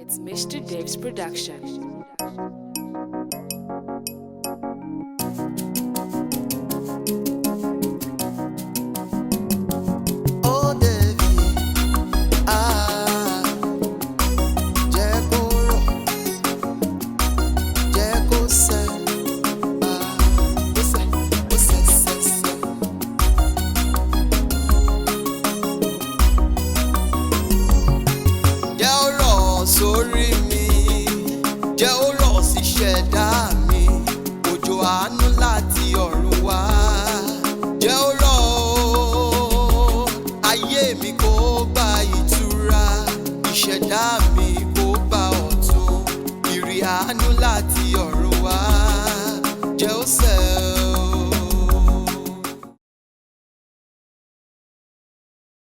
It's Mr. Dave's production. Sórí mi jẹ́ ó rọ̀ sí ṣẹ̀dá mi, òjò àánú láti ọ̀run wá. Jẹ́ ó rọ̀ o, ayé mi kó gba ìtura, ìṣẹ̀dá mi kó gba ọ̀tun, ìrì àánú láti ọ̀run.